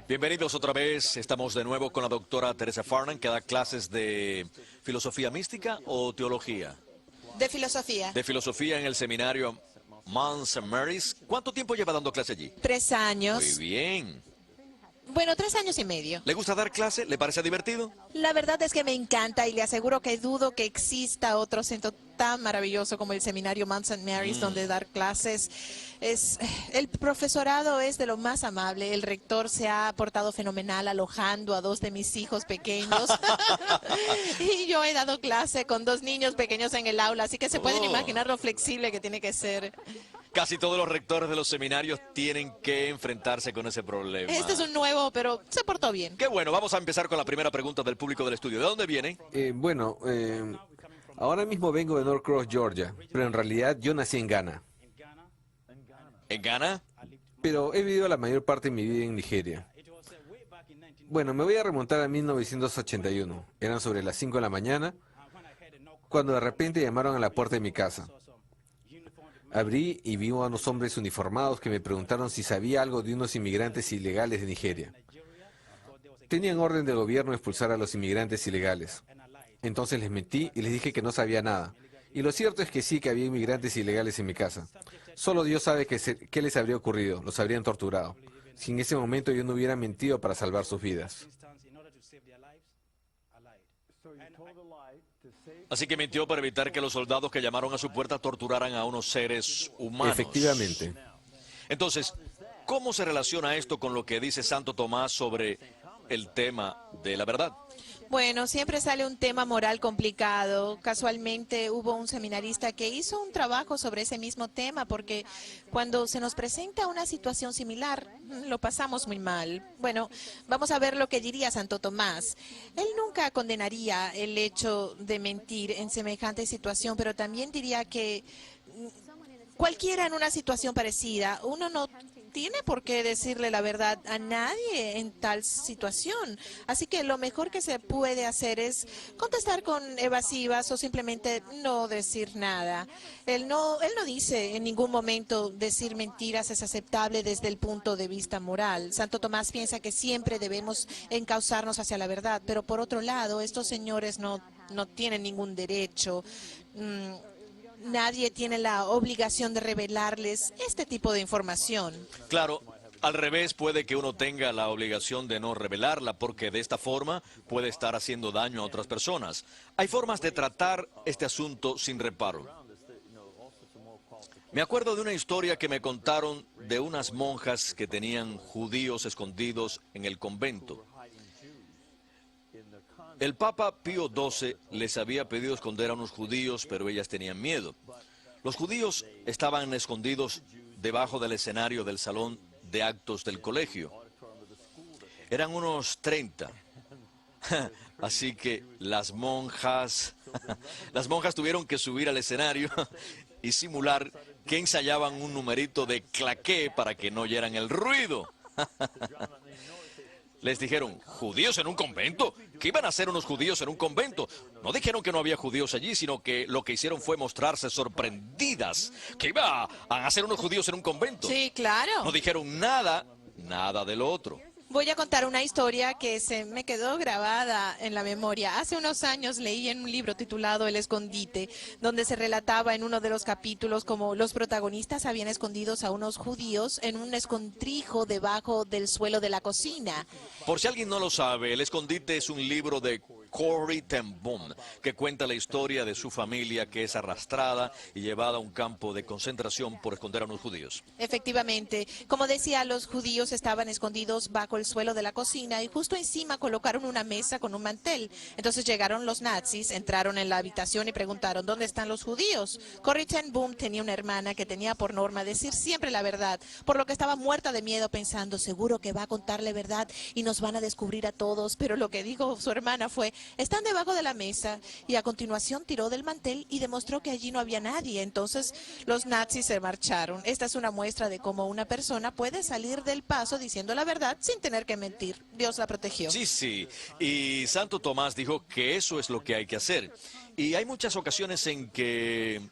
Bienvenidos otra vez. Estamos de nuevo con la doctora Teresa Farnan, que da clases de filosofía mística o teología. De filosofía. De filosofía en el seminario Mount St. Mary's. ¿Cuánto tiempo lleva dando clase allí? 3 años. Muy bien. Bueno, 3 años y medio. ¿Le gusta dar clase? ¿Le parece divertido? La verdad es que me encanta y le aseguro que dudo que exista otro centro tan maravilloso como el seminario Mount St. Mary's donde dar clases. El profesorado es de lo más amable. El rector se ha portado fenomenal alojando a 2 de mis hijos pequeños. Y yo he dado clase con 2 niños pequeños en el aula, así que se pueden imaginar lo flexible que tiene que ser. Casi todos los rectores de los seminarios tienen que enfrentarse con ese problema. Este es un nuevo, pero se portó bien. Qué bueno, vamos a empezar con la primera pregunta del público del estudio. ¿De dónde viene? Ahora mismo vengo de Norcross, Georgia, pero en realidad yo nací en Ghana. ¿En Ghana? Pero he vivido la mayor parte de mi vida en Nigeria. Bueno, me voy a remontar a 1981. Eran sobre las 5 de la mañana, cuando de repente llamaron a la puerta de mi casa. Abrí y vi a unos hombres uniformados que me preguntaron si sabía algo de unos inmigrantes ilegales de Nigeria. Tenían orden del gobierno de expulsar a los inmigrantes ilegales. Entonces les mentí y les dije que no sabía nada. Y lo cierto es que sí que había inmigrantes ilegales en mi casa. Solo Dios sabe qué les habría ocurrido, los habrían torturado. Si en ese momento yo no hubiera mentido para salvar sus vidas. Así que mintió para evitar que los soldados que llamaron a su puerta torturaran a unos seres humanos. Efectivamente. Entonces, ¿cómo se relaciona esto con lo que dice Santo Tomás sobre el tema de la verdad? Bueno, siempre sale un tema moral complicado. Casualmente hubo un seminarista que hizo un trabajo sobre ese mismo tema porque cuando se nos presenta una situación similar, lo pasamos muy mal. Bueno, vamos a ver lo que diría Santo Tomás. Él nunca condenaría el hecho de mentir en semejante situación, pero también diría que cualquiera en una situación parecida, uno no tiene por qué decirle la verdad a nadie en tal situación. Así que lo mejor que se puede hacer es contestar con evasivas o simplemente no decir nada. Él no dice en ningún momento decir mentiras es aceptable desde el punto de vista moral. Santo Tomás piensa que siempre debemos encauzarnos hacia la verdad, pero por otro lado, estos señores no tienen ningún derecho. Nadie tiene la obligación de revelarles este tipo de información. Claro, al revés puede que uno tenga la obligación de no revelarla porque de esta forma puede estar haciendo daño a otras personas. Hay formas de tratar este asunto sin reparo. Me acuerdo de una historia que me contaron de unas monjas que tenían judíos escondidos en el convento. El Papa Pío XII les había pedido esconder a unos judíos, pero ellas tenían miedo. Los judíos estaban escondidos debajo del escenario del salón de actos del colegio. Eran unos 30. Así que las monjas tuvieron que subir al escenario y simular que ensayaban un numerito de claqué para que no oyeran el ruido. Les dijeron, ¿judíos en un convento? ¿Qué iban a hacer unos judíos en un convento? No dijeron que no había judíos allí, sino que lo que hicieron fue mostrarse sorprendidas. ¿Qué iban a hacer unos judíos en un convento? Sí, claro. No dijeron nada de lo otro. Voy a contar una historia que se me quedó grabada en la memoria. Hace unos años leí en un libro titulado El Escondite, donde se relataba en uno de los capítulos como los protagonistas habían escondidos a unos judíos en un escondrijo debajo del suelo de la cocina. Por si alguien no lo sabe, El Escondite es un libro de Corrie ten Boom, que cuenta la historia de su familia que es arrastrada y llevada a un campo de concentración por esconder a unos judíos. Efectivamente, como decía, los judíos estaban escondidos bajo el suelo de la cocina y justo encima colocaron una mesa con un mantel. Entonces llegaron los nazis, entraron en la habitación y preguntaron, ¿dónde están los judíos? Corrie ten Boom tenía una hermana que tenía por norma decir siempre la verdad, por lo que estaba muerta de miedo pensando, seguro que va a contarle verdad y nos van a descubrir a todos, pero lo que dijo su hermana fue, están debajo de la mesa, y a continuación tiró del mantel y demostró que allí no había nadie. Entonces los nazis se marcharon. Esta es una muestra de cómo una persona puede salir del paso diciendo la verdad sin tener que mentir. Dios la protegió. Sí, y Santo Tomás dijo que eso es lo que hay que hacer. Y hay muchas ocasiones en que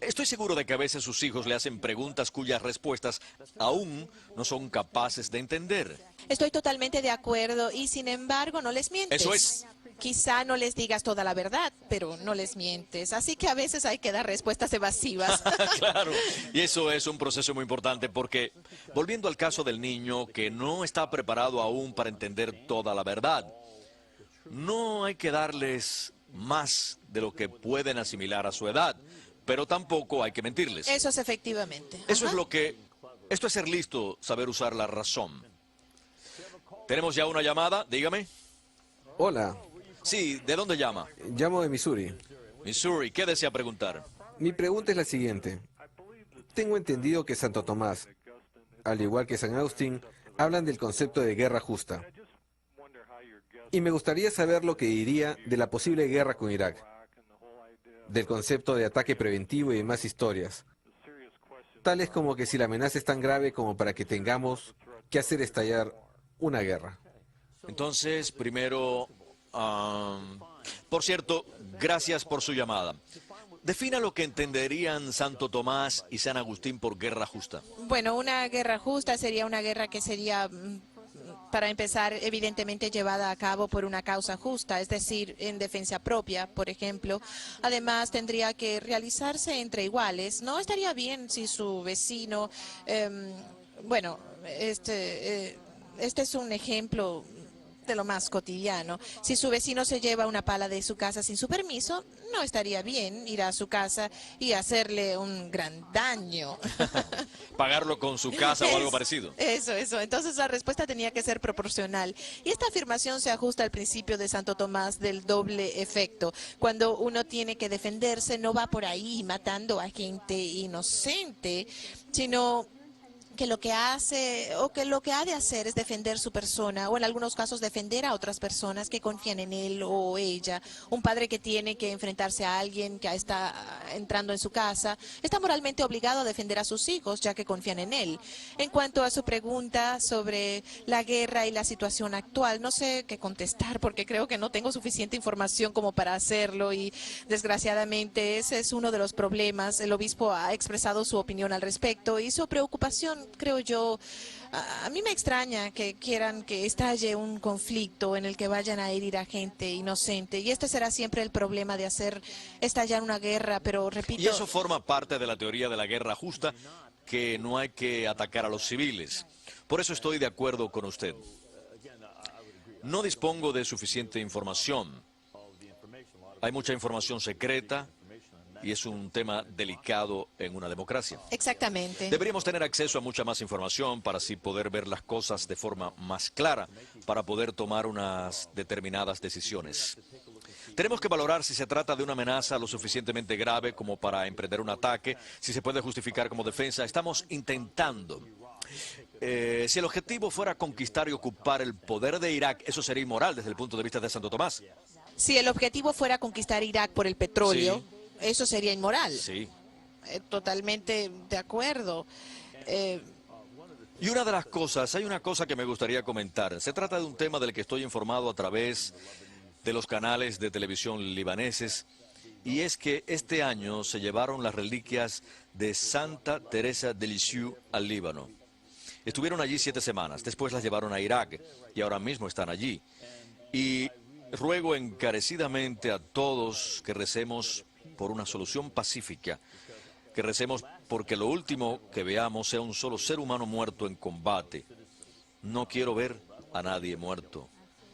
Estoy seguro de que a veces sus hijos le hacen preguntas cuyas respuestas aún no son capaces de entender. Estoy totalmente de acuerdo y sin embargo no les mientes. Eso es. Quizá no les digas toda la verdad, pero no les mientes. Así que a veces hay que dar respuestas evasivas. Claro, y eso es un proceso muy importante porque, volviendo al caso del niño que no está preparado aún para entender toda la verdad, no hay que darles más de lo que pueden asimilar a su edad, pero tampoco hay que mentirles. Eso es efectivamente. Eso es Ajá. esto es ser listo, saber usar la razón. Tenemos ya una llamada, dígame. Hola, Sí, ¿de dónde llama? llamo de Missouri. Missouri, ¿qué desea preguntar? Mi pregunta es la siguiente. Tengo entendido que Santo Tomás, al igual que San Agustín, hablan del concepto de guerra justa. Y me gustaría saber lo que diría de la posible guerra con Irak, del concepto de ataque preventivo y demás historias. Tales como que si la amenaza es tan grave como para que tengamos que hacer estallar una guerra. Entonces, primero, por cierto, gracias por su llamada. Defina lo que entenderían Santo Tomás y San Agustín por guerra justa. Bueno, una guerra justa sería una guerra que sería, para empezar, evidentemente llevada a cabo por una causa justa, es decir, en defensa propia, por ejemplo. Además, tendría que realizarse entre iguales. No estaría bien si su vecino, bueno, este es un ejemplo de lo más cotidiano. Si su vecino se lleva una pala de su casa sin su permiso, no estaría bien ir a su casa y hacerle un gran daño. Pagarlo con su casa o algo parecido. Eso. Entonces la respuesta tenía que ser proporcional. Y esta afirmación se ajusta al principio de Santo Tomás del doble efecto. Cuando uno tiene que defenderse, no va por ahí matando a gente inocente, sino que lo que hace o que lo que ha de hacer es defender su persona o en algunos casos defender a otras personas que confían en él o ella. Un padre que tiene que enfrentarse a alguien que está entrando en su casa está moralmente obligado a defender a sus hijos ya que confían en él. En cuanto a su pregunta sobre la guerra y la situación actual, no sé qué contestar porque creo que no tengo suficiente información como para hacerlo y desgraciadamente ese es uno de los problemas. El obispo ha expresado su opinión al respecto y su preocupación, creo yo, a mí me extraña que quieran que estalle un conflicto en el que vayan a herir a gente inocente. Y este será siempre el problema de hacer estallar una guerra, pero repito... Y eso forma parte de la teoría de la guerra justa, que no hay que atacar a los civiles. Por eso estoy de acuerdo con usted. No dispongo de suficiente información. Hay mucha información secreta. Y es un tema delicado en una democracia. Exactamente. Deberíamos tener acceso a mucha más información para así poder ver las cosas de forma más clara, para poder tomar unas determinadas decisiones. Tenemos que valorar si se trata de una amenaza lo suficientemente grave como para emprender un ataque, si se puede justificar como defensa. Estamos intentando. Si el objetivo fuera conquistar y ocupar el poder de Irak, eso sería inmoral desde el punto de vista de Santo Tomás. Si el objetivo fuera conquistar Irak por el petróleo... Sí. Eso sería inmoral. Sí. Totalmente de acuerdo. Y una de las cosas, hay una cosa que me gustaría comentar. Se trata de un tema del que estoy informado a través de los canales de televisión libaneses. Y es que este año se llevaron las reliquias de Santa Teresa de Lisieux al Líbano. Estuvieron allí 7 semanas, después las llevaron a Irak y ahora mismo están allí. Y ruego encarecidamente a todos que recemos por una solución pacífica, que recemos porque lo último que veamos sea un solo ser humano muerto en combate. No quiero ver a nadie muerto.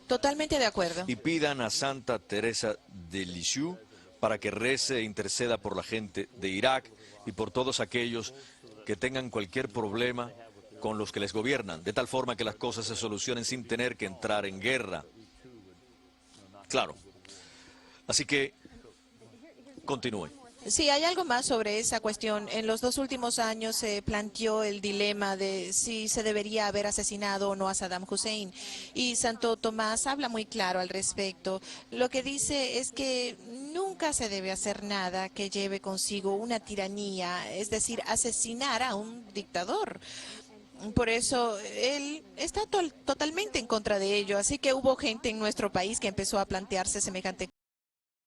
Totalmente de acuerdo. Y pidan a Santa Teresa de Lisieux para que rece e interceda por la gente de Irak y por todos aquellos que tengan cualquier problema con los que les gobiernan, de tal forma que las cosas se solucionen sin tener que entrar en guerra. Claro. Así que continúe. Sí, hay algo más sobre esa cuestión. En los 2 últimos años se planteó el dilema de si se debería haber asesinado o no a Saddam Hussein. Y Santo Tomás habla muy claro al respecto. Lo que dice es que nunca se debe hacer nada que lleve consigo una tiranía, es decir, asesinar a un dictador. Por eso él está totalmente en contra de ello. Así que hubo gente en nuestro país que empezó a plantearse semejante